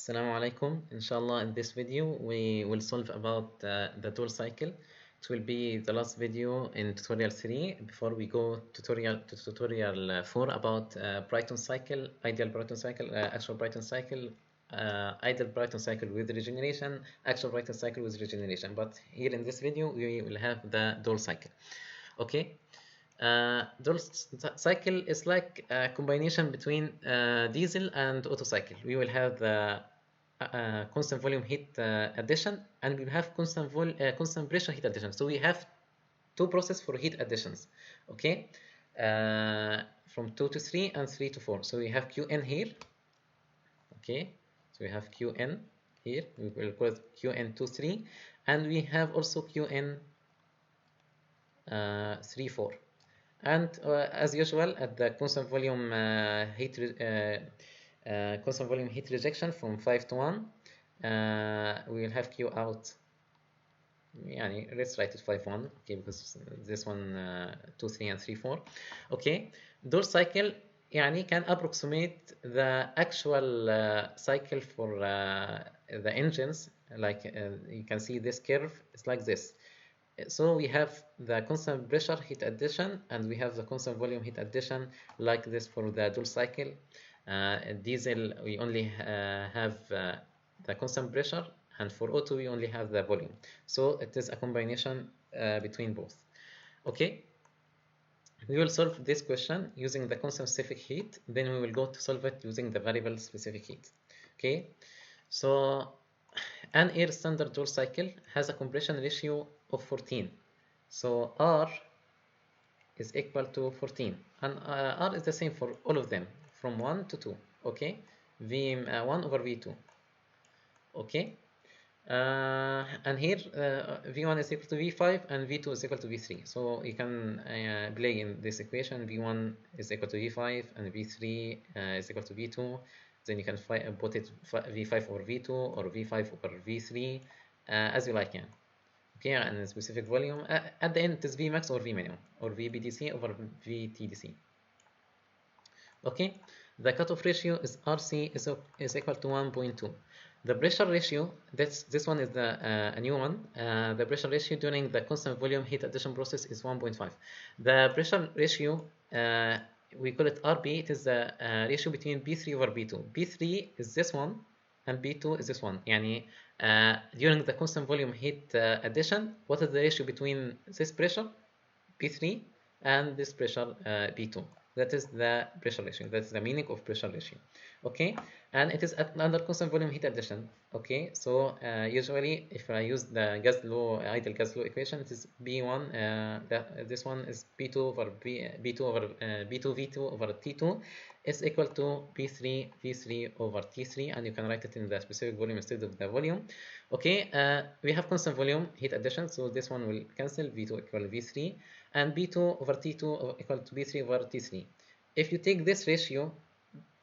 Assalamu alaikum. Inshallah, in this video we will solve about the dual cycle. It will be the last video in tutorial 3 before we go to tutorial 4 about Brighton cycle, ideal Brighton cycle, actual Brighton cycle, ideal Brighton cycle with regeneration, actual Brighton cycle with regeneration. But here in this video we will have the dual cycle. Okay. Dual cycle is like a combination between diesel and Otto cycle. We will have the constant volume heat addition, and we will have constant pressure heat addition. So we have two processes for heat additions. Okay, from 2 to 3 and 3 to 4. So we have Qn here. Okay, so we have Qn here. We will call it Qn 2 3, and we have also Qn 3 4. And as usual, at the constant volume heat rejection from 5 to 1, we will have Q out. Let's write it 5 1. Okay, because this one 2 3 and 3 4. Okay, dual cycle can approximate the actual cycle for the engines. Like you can see this curve is like this. So we have the constant pressure heat addition, and we have the constant volume heat addition like this for the dual cycle. Diesel, we only have the constant pressure, and for Otto we only have the volume. So it is a combination between both. Okay, we will solve this question using the constant specific heat, then we will go to solve it using the variable specific heat. Okay, so an air standard dual cycle has a compression ratio of 14. So R is equal to 14, and R is the same for all of them from 1 to 2. Okay, V1 over V2. Okay, and here V1 is equal to V5 and V2 is equal to V3. So you can play in this equation. V1 is equal to V5 and V3 is equal to V2. Then you can put it V5 over V2 or V5 over V3 as you like. Okay, and a specific volume. At the end, it is Vmax or Vminimum or VBDC over VTDC. Okay, the cutoff ratio is RC is equal to 1.2. The pressure ratio, this one is a new one. The pressure ratio during the constant volume heat addition process is 1.5. The pressure ratio, we call it RB. It is the ratio between B3 over B2. B3 is this one, and B2 is this one. During the constant volume heat addition, what is the ratio between this pressure B3 and this pressure B2? That is the pressure ratio. That's the meaning of pressure ratio. Okay, and it is under constant volume heat addition. Okay, so usually if I use the gas law, ideal gas law equation, it is B1. This one is B2 over B2 over B2 V2 over T2 is equal to B3 V3 over T3, and you can write it in the specific volume instead of the volume. Okay, we have constant volume heat addition, so this one will cancel. V2 equal V3, and B2 over T2 equal to B3 over T3. If you take this ratio,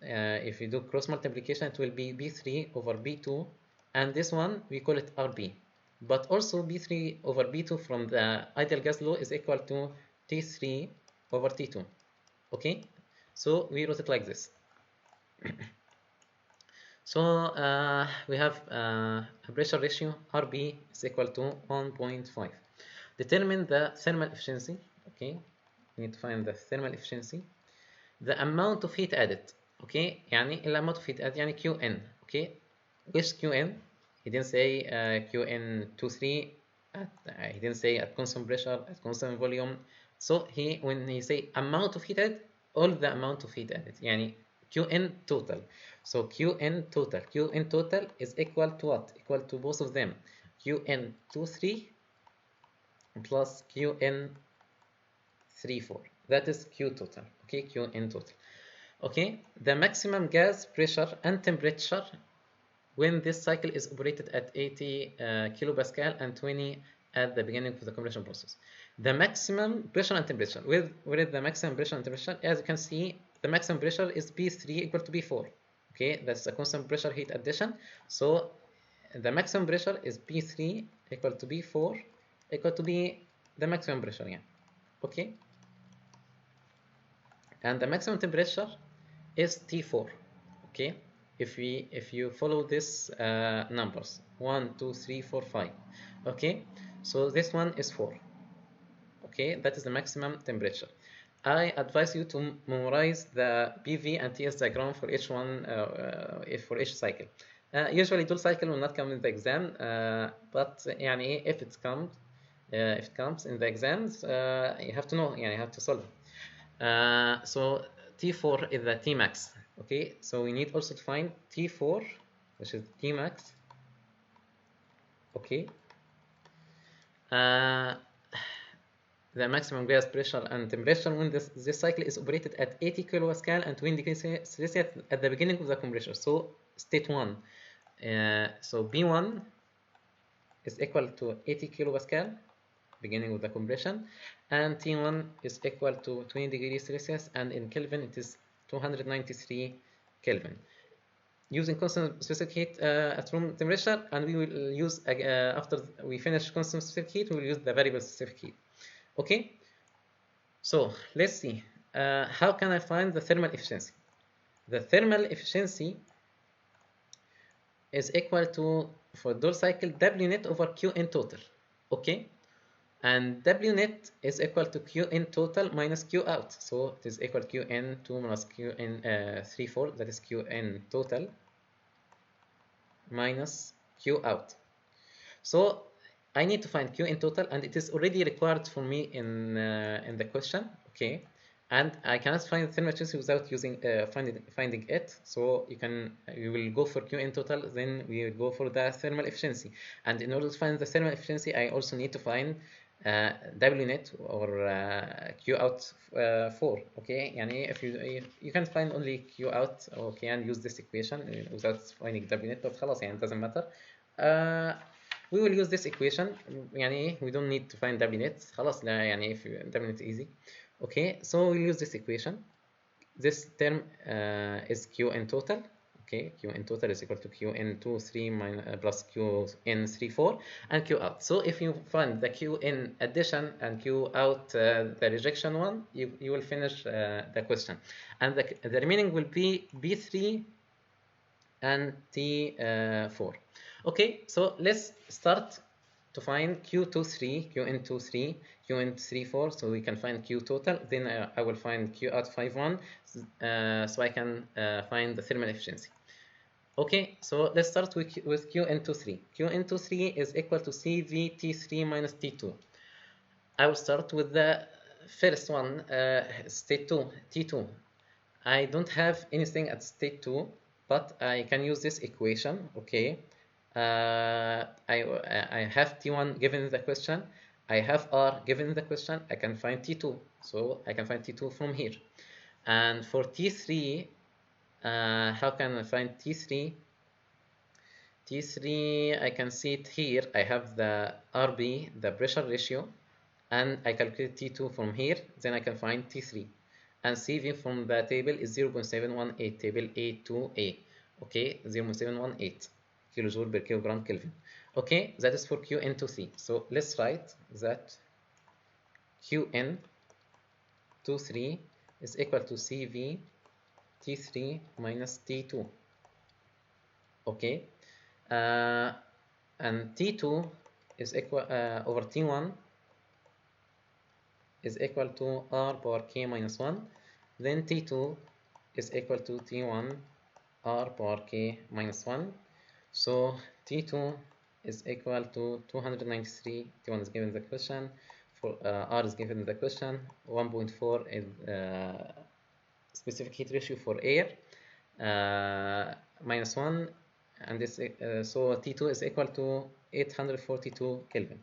if you do cross multiplication, it will be B3 over B2, and this one we call it RB. But also B3 over B2 from the ideal gas law is equal to T3 over T2. Okay, so we wrote it like this. So we have a pressure ratio RB is equal to 1.5. Determine the thermal efficiency. Okay, we need to find the thermal efficiency. The amount of heat added. Okay, amount of heat added Qn. Okay, which Qn? He didn't say Qn 2 3. He didn't say at constant pressure, at constant volume. So when he say amount of heat added, all the amount of heat added. Qn total. So Qn total is equal to what? Equal to both of them. Qn 2 3 plus Qn 3 4. That is Q total. Okay, Qn total. Okay, the maximum gas pressure and temperature when this cycle is operated at 80 kilopascal and 20 at the beginning of the compression process. The maximum pressure and temperature. Where is the maximum pressure and temperature? As you can see, the maximum pressure is P3 equal to P4. Okay, that's a constant pressure heat addition. So the maximum pressure is P3 equal to P4 equal to be the maximum pressure. Okay, and the maximum temperature is T4. Okay, if you follow this numbers 1 2 3 4 5. Okay, so this one is 4. Okay, that is the maximum temperature. I advise you to memorize the PV and TS diagram for each one, for each cycle. Usually dual cycle will not come in the exam, but يعني if it comes in the exams, you have to know, يعني you have to solve it. So T4 is the Tmax. Okay, so we need also to find T4, which is Tmax. Okay. The maximum gas pressure and temperature when this cycle is operated at 80 kilopascal and 20 degrees Celsius at the beginning of the compressor. So state 1, so B1 is equal to 80 kilopascal beginning of the compression, and T1 is equal to 20 degrees Celsius, and in Kelvin it is 293 Kelvin. Using constant specific heat at room temperature, and we will use after we finish constant specific heat, we will use the variable specific heat. Okay, so let's see how can I find the thermal efficiency. The thermal efficiency is equal to, for dual cycle, W net over Q in total. Okay, and W net is equal to Q in total minus Q out. So it is equal to Q in 2 minus Q in 3 4, that is Q in total minus Q out. So I need to find Q in total, and it is already required for me in the question. Okay, and I cannot find the thermal efficiency without using finding it. So you will go for Q in total, then we will go for the thermal efficiency. And in order to find the thermal efficiency, I also need to find W net or Q out 4. Okay, يعني if you can find only Q out, okay, and use this equation without finding W net, but خلاص يعني it doesn't matter. We will use this equation. يعني we don't need to find W net. خلاص لا يعني if W net easy. Okay, so we'll use this equation. This term is Q in total. Okay, Q in total is equal to Q in 2 3 plus Q in 3 4 and Q out. So if you find the Q in addition and Q out the rejection one, you will finish the question, and the remaining will be B3 and T4. Okay, so let's start to find Q23, Q in 23, Q in 34, so we can find Q total. Then I will find Q out 51, so I can find the thermal efficiency. Okay, so let's start with Q in 23. Q in 23 is equal to CV T3 minus T2. I will start with the first one, state 2, T2. I don't have anything at state 2, but I can use this equation. Okay, I have T1 given in the question, I have R given in the question, I can find T2, so I can find T2 from here. And for T3, how can I find T3? T3, I can see it here. I have the RB, the pressure ratio, and I calculate T2 from here. Then I can find T3. And CV from the table is 0.718, table A2A. Okay, 0.718 kilojoule per kilogram Kelvin. Okay, that is for Qn23. So let's write that Qn23 is equal to CV T3 minus T2. Okay, and T2 is equal over T1 is equal to R power K minus 1. Then T2 is equal to T1 R power K minus 1. So T2 is equal to 293. T1 is given the question. For R is given the question. 1.4 is specific heat ratio for air. Minus 1, and this so T2 is equal to 842 Kelvin.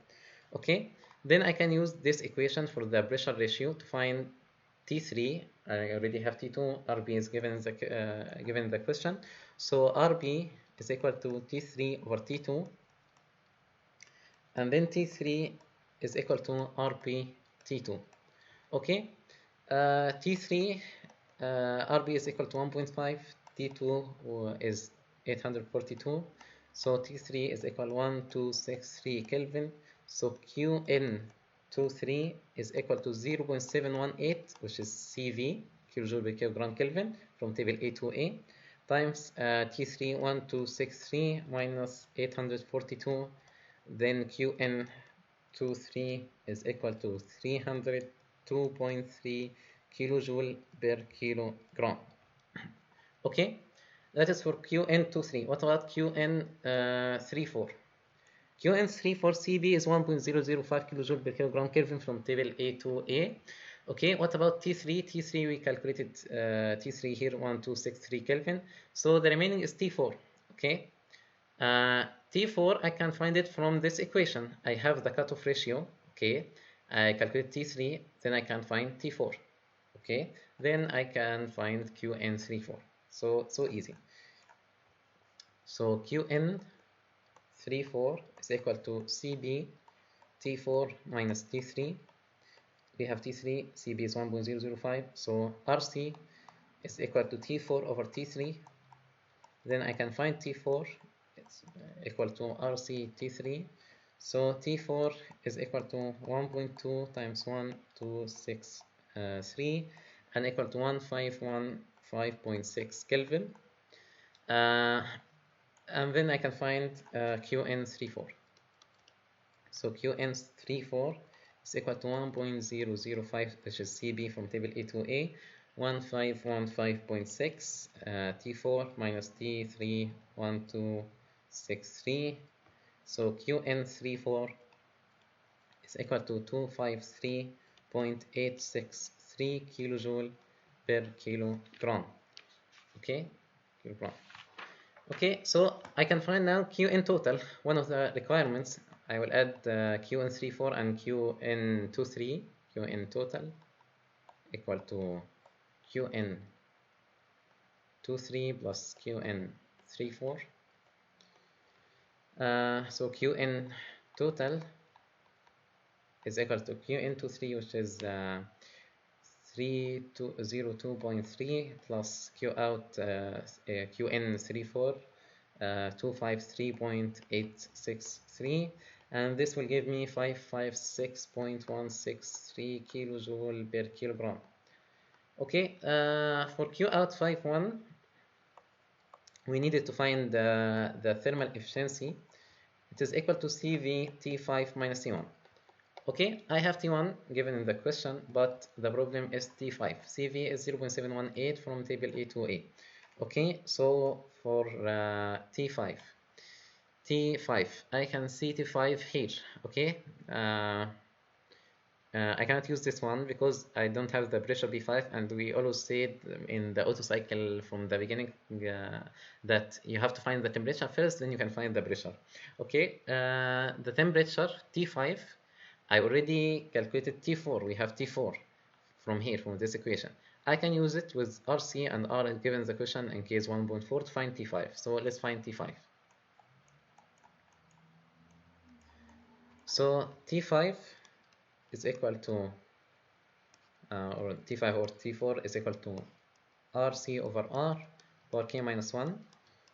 Okay, then I can use this equation for the pressure ratio to find T3. I already have T2. RB is given the question, so RB is equal to T3 over T2, and then T3 is equal to RB T2. Okay, T3 RB is equal to 1.5, T2 is 842, so T3 is equal 1263 Kelvin. So Qn23 is equal to 0.718, which is CV, kilojoule per kilogram Kelvin, from table A to A, times T3 1263 minus 842, then Qn23 is equal to 302.3 kilojoule per kilogram. Okay, that is for Qn23. What about Qn34? Qn34 Cb is 1.005 kilojoule per kilogram Kelvin from table A to A. Okay, what about T3? T3 we calculated T3 here 1263 Kelvin. So the remaining is T4. Okay, T4 I can find it from this equation. I have the cutoff ratio. Okay, I calculate T3, then I can find T4. Okay, then I can find Qn34. So easy. So Qn34 is equal to Cb T4 minus T3. We have T3, Cb is 1.005, so Rc is equal to T4 over T3. Then I can find T4, it's equal to Rc T3. So T4 is equal to 1.2 times 1263 and equal to 1515.6 Kelvin. And then I can find Qn34. So Qn34 is equal to 1.005, which is Cb from table A to A, 1515.6, T4 minus T3, 1263. So Qn34 is equal to 253.863 kilojoule per kilogram. Okay, kilogram. Okay, so I can find now Qn total. One of the requirements, I will add Qn34 and Qn23. Qn total equal to Qn23 plus Qn34. So Qn total is equal to Qn23, which is 302.3 plus Q out Qn34 253.863, and this will give me 556.163 kilojoule per kilogram. Okay, for Q out 51 we needed to find the thermal efficiency. It is equal to CV T5 minus T1. Okay, I have T1 given in the question, but the problem is T5. CV is 0.718 from table A to A. Okay, so for T5, I can see T5 here. Okay, I cannot use this one because I don't have the pressure B5, and we always said in the Otto cycle from the beginning that you have to find the temperature first, then you can find the pressure. Okay, the temperature T5, I already calculated T4. We have T4 from here, from this equation. I can use it with RC and R given the question in case 1.4 to find T5. So let's find T5. So T5 is equal to, or T5 or T4 is equal to RC over R power K minus 1.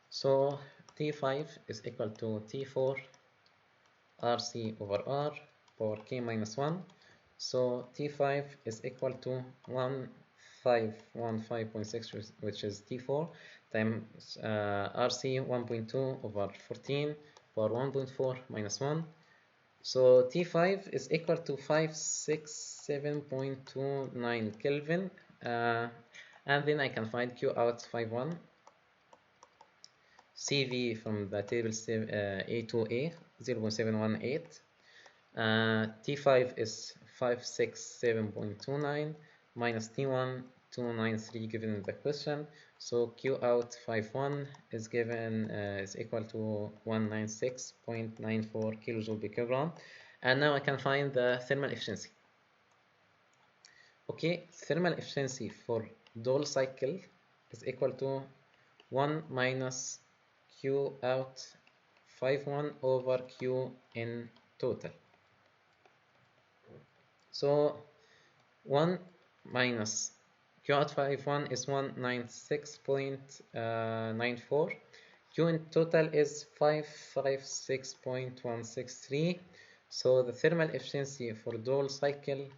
So T5 is equal to T4 RC over R power K minus 1. So T5 is equal to 1515.6, which is T4, times RC 1.2 over 14 power 1.4 minus 1. So T5 is equal to 567.29 Kelvin, and then I can find Q out 51. CV from the table A to A 0.718. T5 is 567.29 minus T1 293 given in the question. So Q out 51 is given is equal to 196.94 kilojoule per kilogram. And now I can find the thermal efficiency. Okay, thermal efficiency for Dole cycle is equal to 1 minus Q out 51 over Q in total. So 1 minus Q out 51 is 196.94. Q in total is 556.163. So the thermal efficiency for Dole cycle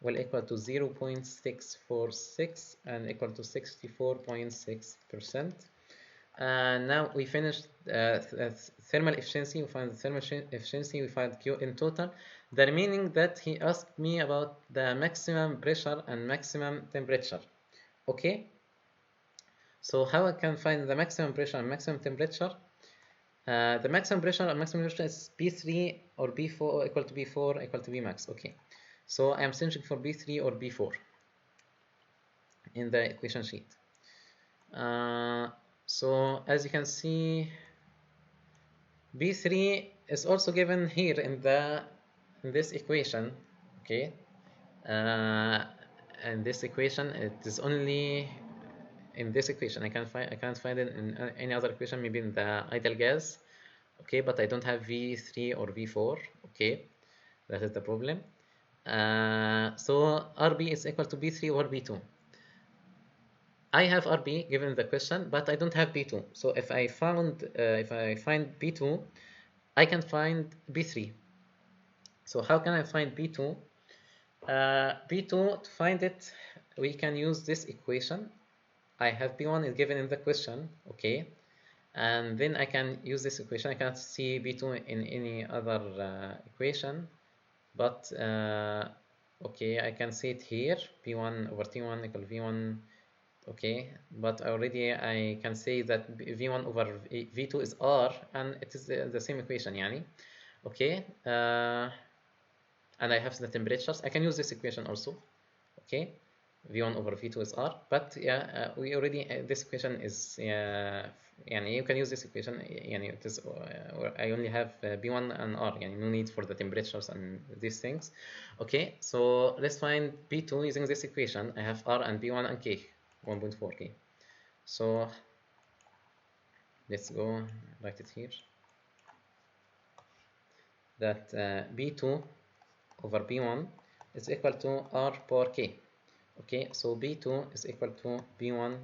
will equal to 0.646 and equal to 64.6%. Now we finished thermal efficiency. We find the thermal efficiency. We find Q in total. The remaining that he asked me about the maximum pressure and maximum temperature. Okay. So how I can find the maximum pressure and maximum temperature? The maximum pressure and maximum temperature is P3 or B4 equal to B4 equal to Bmax. Okay. So I am searching for B3 or B4 in the equation sheet. So as you can see, B3 is also given here in this equation. Okay, and this equation, it is only in this equation. I can't find it in any other equation, maybe in the ideal gas. Okay, but I don't have V3 or V4. Okay, that is the problem. So RB is equal to B3 or B2. I have RB given the question, but I don't have B2. So if I find B2, I can find B3. So how can I find B2? B2, to find it, we can use this equation. I have B1 is given in the question, okay, and then I can use this equation. I can't see B2 in any other equation, but okay, I can see it here. B1 over T1 equal V1. Okay, but already I can say that V1 over V2 is R, and it is the same equation, yani. Okay, and I have the temperatures. I can use this equation also. Okay, V1 over V2 is R, but yeah, we already this equation is yani you can use this equation. Yani it is I only have B1 and R. Yani no need for the temperatures and these things. Okay, so let's find B2 using this equation. I have R and B1 and K. 1.4K. So let's go write it here. That B2 over B1 is equal to R power K. Okay, so B2 is equal to B1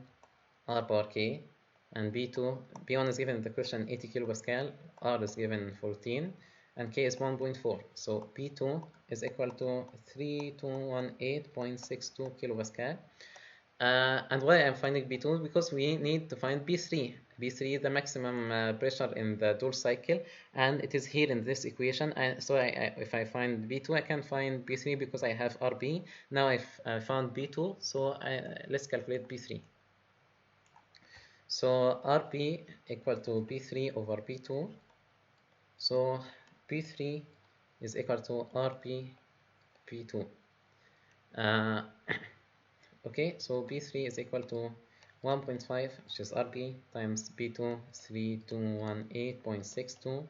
R power K, and B1 is given in the question 80 kilopascal, R is given 14, and K is 1.4. So B2 is equal to 3218.62 kilopascal. And why I'm finding B2? Because we need to find B3. B3 is the maximum pressure in the Joule cycle, and it is here in this equation. And so if I find B2, I can find B3 because I have RB. Now I found B2, so let's calculate B3. So RB equal to B3 over B2. So B3 is equal to RB B2. Okay, so B3 is equal to 1.5, which is RB, times B2, 3218.62.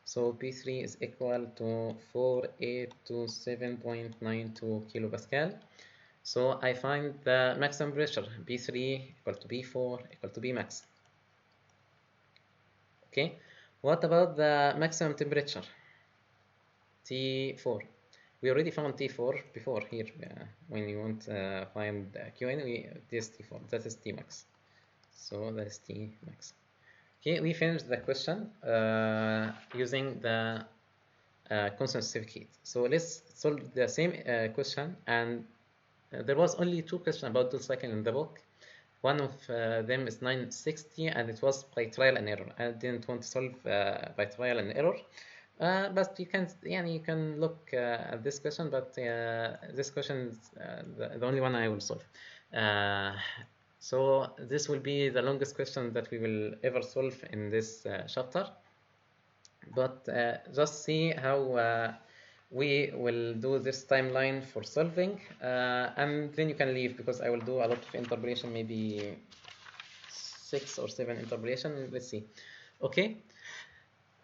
So B3 is equal to 4827.92 kilopascal. So I find the maximum pressure, B3 equal to B4 equal to Bmax. Okay, what about the maximum temperature? T4. We already found T4 before here. When you want to find QN, this T4, that is Tmax. So that is Tmax. Okay, we finished the question using the constant specific heat. So let's solve the same question. And there was only two questions about Joule cycle in the book. One of them is 960, and it was by trial and error. I didn't want to solve by trial and error. But you can look at this question, but this question is the only one I will solve. So this will be the longest question that we will ever solve in this chapter. But just see how we will do this timeline for solving, and then you can leave because I will do a lot of interpolation, maybe 6 or 7 interpolation. Let's see. Okay.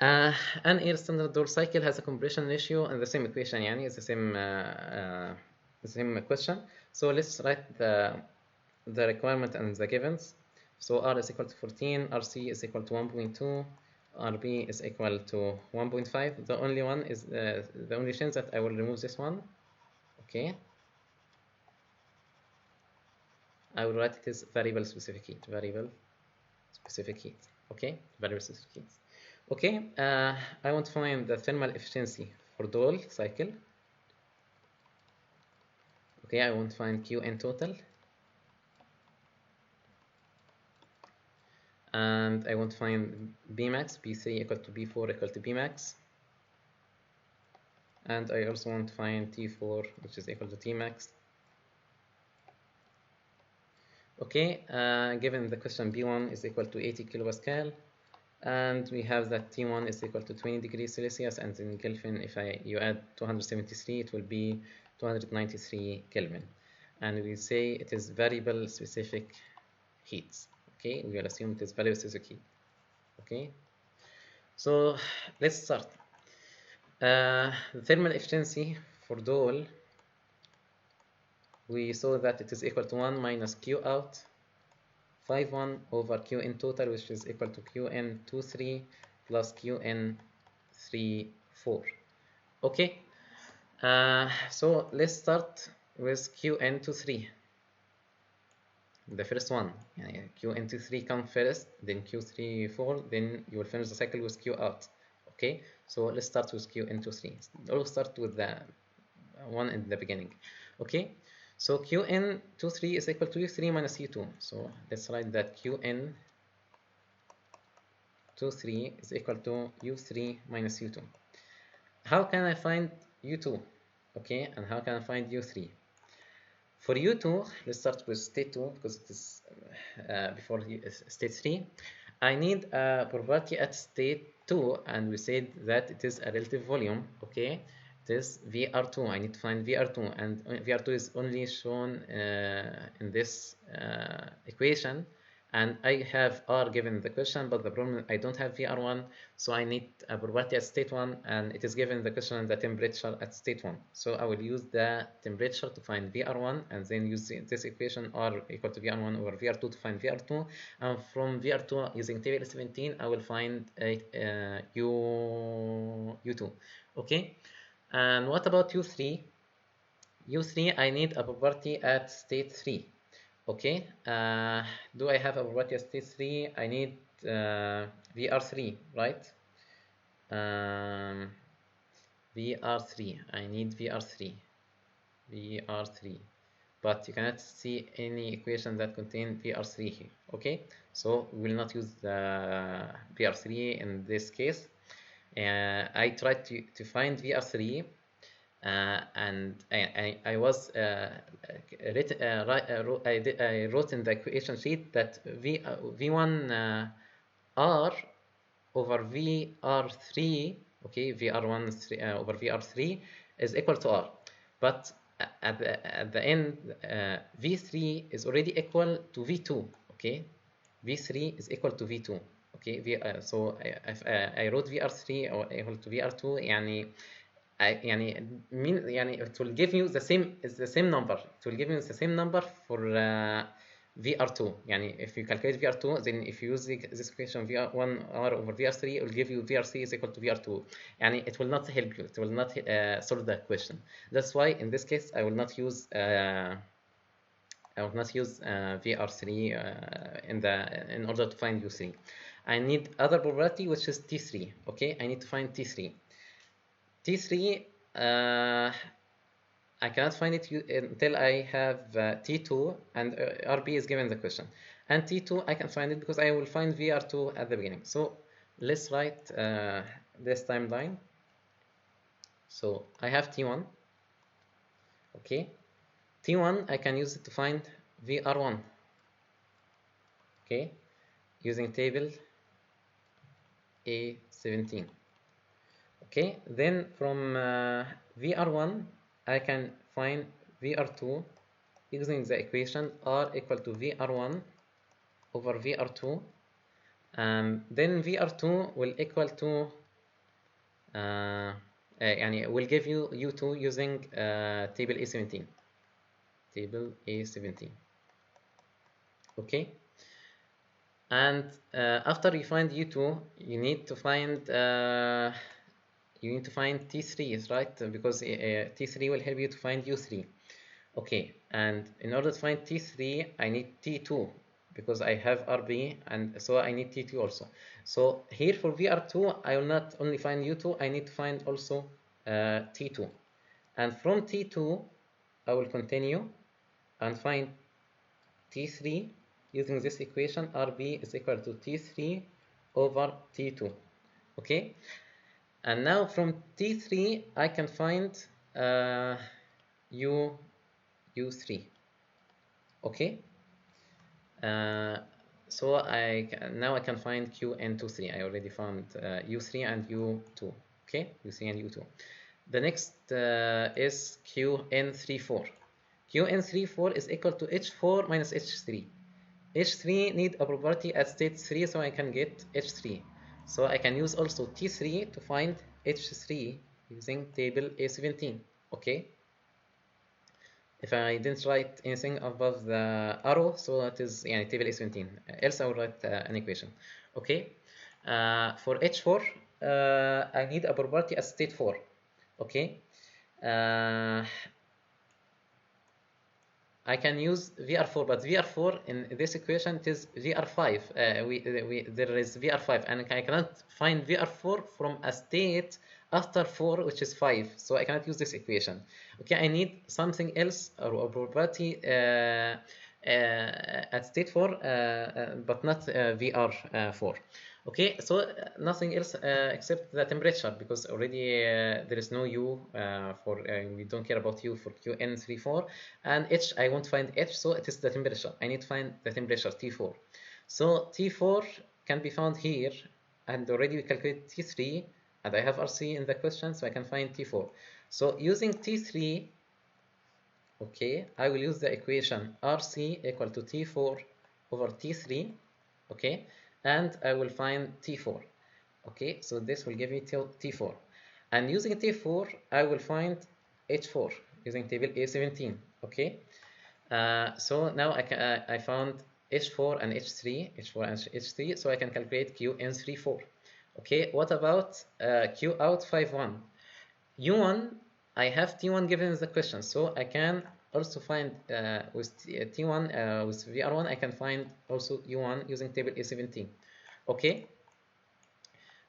An air standard Joule cycle has a compression ratio and the same equation, yani it's the same question. So let's write the requirement and the givens. So R is equal to 14, RC is equal to 1.2, RB is equal to 1.5. The only one is the only change that I will remove this one. Okay. I will write it as variable specific heat. Variable specific heat. Okay. Variable specific heat. Okay, I want to find the thermal efficiency for Joule cycle. Okay, I want to find Q in total. and I want to find Bmax, B3 equal to B4 equal to Bmax, and I also want to find T4, which is equal to Tmax. Okay, given the question B1 is equal to 80 kilopascal, and we have that T1 is equal to 20 degrees Celsius, and in Kelvin, if you add 273, it will be 293 Kelvin. And we say it is variable specific heats. Okay, we will assume it is variable specific heat. Okay, so let's start. The thermal efficiency for Dole, we saw that it is equal to 1 minus Q out 5.1 over Qn total, which is equal to Qn 23 plus Qn 34. Okay, so let's start with Qn 23. The first one, Qn 23 come first, then Q34, then you will finish the cycle with Q out. Okay, so let's start with Qn 23. We'll start with the one in the beginning. Okay, so Qn 23 is equal to U3 minus U2. So let's write that Qn 23 is equal to U3 minus U2. How can I find U2? Okay, and how can I find U3? For U2, let's start with state 2 because it is before state 3. I need a property at state 2, and we said that it is a relative volume. Okay, it is VR2. I need to find VR2, and VR2 is only shown in this equation. And I have R given the question, but the problem I don't have VR1, so I need a property at state 1, and it is given the question the temperature at state 1. So I will use the temperature to find VR1, and then use this equation R equal to VR1 over VR2 to find VR2. And from VR2, using table 17, I will find U2. Okay, and what about U3? U3, I need a property at state 3. Okay, do I have a property at state 3? I need VR3, right? VR3, I need VR3, but you cannot see any equation that contain VR3 here. Okay, so we will not use the VR3 in this case. I tried to find VR3, and I wrote in the equation sheet that V1 R over VR3, okay, VR1 over VR3 is equal to R, but at the end V3 is already equal to V2. Okay, V3 is equal to V2. Okay, so I wrote VR3 or equal to VR2. It will give you the same number. It will give you the same number for VR2. If you calculate VR2, then if you use this equation VR1 R over VR3, it will give you VR3 is equal to VR2. It will not help you. It will not solve the question. That's why in this case I will not use VR3 in order to find U3. I need other property, which is T3. Okay, I need to find T3. T3, I cannot find it until I have T2, and RB is given the question. And T2, I can find it because I will find VR2 at the beginning. So let's write this timeline. So I have T1. Okay, T1, I can use it to find VR1. Okay, using table A17. Okay, then from VR1, I can find VR2 using the equation R equal to VR1 over VR2. Then VR2 will equal to will give you U2 using table A17. Table A17. Okay, and after you find U2, you need to find T3, right? Because T3 will help you to find U3. Okay, and in order to find T3, I need T2 because I have RB, and so I need T2 also. So here for VR2, I will not only find U2, I need to find also T2. And from T2, I will continue and find T3 using this equation, RB is equal to T3 over T2. Okay, and now from T3 I can find U3. Okay, so now I can find Qn23. I already found U3 and U2. Okay, U3 and U2. The next is Qn34. Qn34 is equal to H4 minus H3. H3 need a property at state 3, so I can get H3. So I can use also T3 to find H3 using table A17. Okay. If I didn't write anything above the arrow, so it is table A17. Else I will write an equation. Okay. For H4, I need a property at state 4. Okay. I can use VR4, but VR4 in this equation it is VR5. There is VR5, and I cannot find VR4 from a state after 4, which is 5. So I cannot use this equation. Okay, I need something else or a property at state 4, but not VR4. Okay, so nothing else except the temperature, because already there is no U for we don't care about U for Qn34, and H I won't find H, so it is the temperature. I need to find the temperature T4. So T4 can be found here, and already we calculate T3, and I have RC in the question, so I can find T4. So using T3, okay, I will use the equation RC equal to T4 over T3, okay, and I will find T4. Okay, so this will give me T4, and using T4 I will find H4 using table A17. Okay, so now I found H4 and H3, so I can calculate Qn34. Okay, what about Q out 5-1? U1, I have T1 given in the question, so I can also find with T1 with VR1 I can find also U1 using table A17. Okay,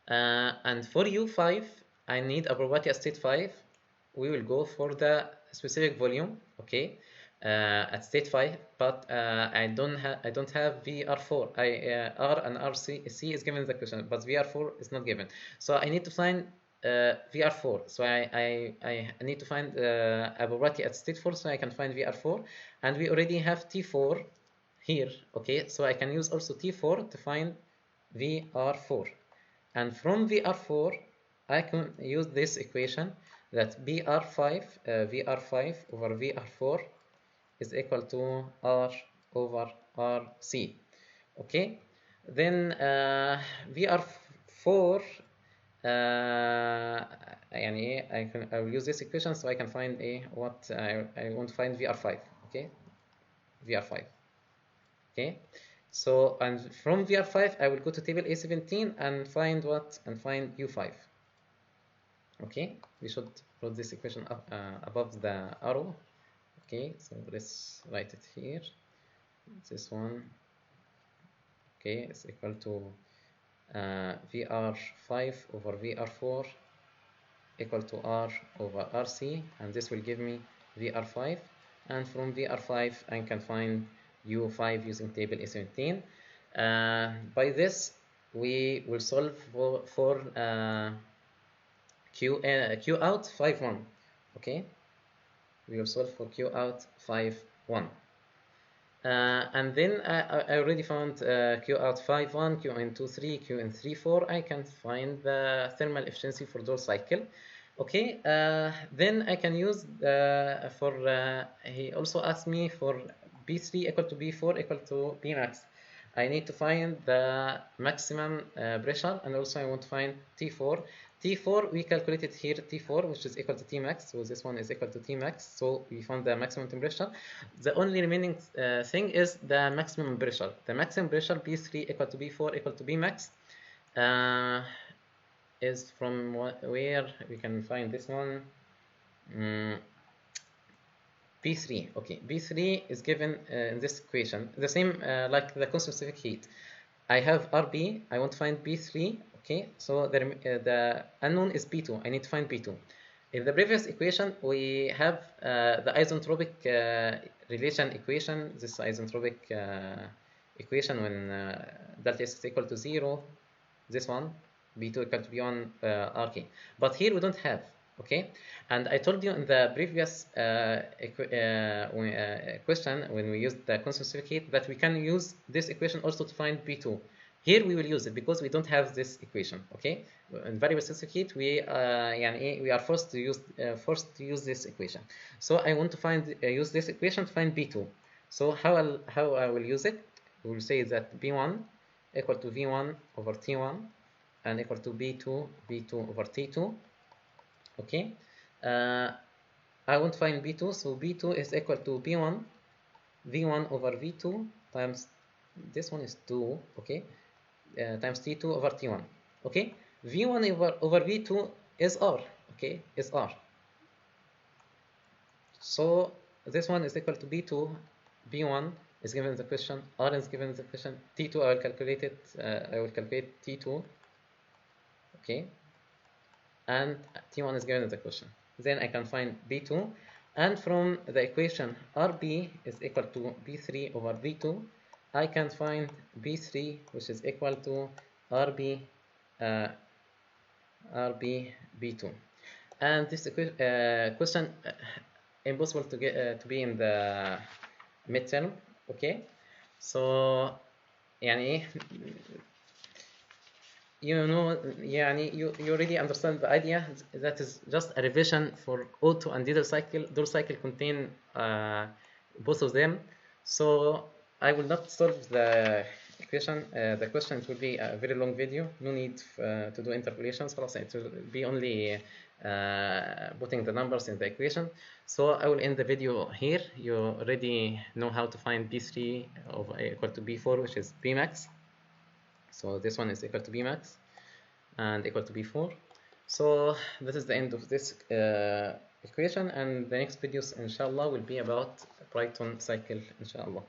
and for U5 I need a property at state 5. We will go for the specific volume. Okay, at state 5, but I don't have VR4. R and RC is given in the question, but VR4 is not given. So I need to find VR4. So I need to find a property at state 4, so I can find VR4, and we already have T4 here. Okay, so I can use also T4 to find VR4, and from VR4 I can use this equation that VR5 over VR4 is equal to R over RC. Okay, then VR4 I will use this equation, so I can find what I want to find VR5. Okay, VR5. Okay, so and from VR5 I will go to table A17 and find what, and find U5. Okay, we should put this equation up, above the arrow. Okay, so let's write it here. This one, okay, is equal to VR5 over VR4 equal to R over RC, and this will give me VR5, and from VR5 I can find U5 using table A17. By this we will solve for Q out 5-1. Okay, we will solve for Q out 5-1. And then I already found Q out 5-1, Qn23, Qn34. I can find the thermal efficiency for those cycle. Okay, then I can use he also asked me for B3 equal to B4 equal to Bmax. I need to find the maximum pressure, and also I want to find T4. T4 we calculated here T4, which is equal to Tmax, so this one is equal to Tmax, so we found the maximum temperature. The only remaining thing is the maximum pressure. The maximum pressure B3 equal to B4 equal to Bmax is from where we can find this one. B3. Okay, B3 is given in this equation, the same like the constant specific heat. I have RB, I want to find B3. Okay, so the unknown is B2. I need to find B2. In the previous equation, we have the isentropic relation equation. This isentropic equation when delta S is equal to 0, this one, B2 equal to B1 RK. But here we don't have, okay? And I told you in the previous question when we used the constant certificate that we can use this equation also to find B2. Here we will use it because we don't have this equation, okay? In variable certificate we are forced to use this equation. So I want to find use this equation to find B2. So how I will use it? We will say that B1 equal to V1 over T1 and equal to B2 over T2. Okay, I want to find B2, so B2 is equal to B1 V1 over V2 times, this one is 2, okay, times T2 over T1. Okay, V1 over V2 is R, okay, is R. So this one is equal to B2, B1 is given the question, R is given the question, T2 I will calculate it, I will calculate T2, okay, and T1 is given the question. Then I can find B2, and from the equation RB is equal to B3 over V2, I can find B3, which is equal to RB B2. And this question impossible to get to be in the midterm, okay? So يعني you know, you already understand the idea that is just a revision for Otto and Diddle cycle. Dual cycle contain both of them. So I will not solve the equation. The question will be a very long video. No need to do interpolations. It will be only putting the numbers in the equation. So I will end the video here. You already know how to find B3 equal to B4, which is Bmax. So this one is equal to Bmax and equal to B4. So this is the end of this equation, and the next videos inshallah will be about Brighton cycle inshallah.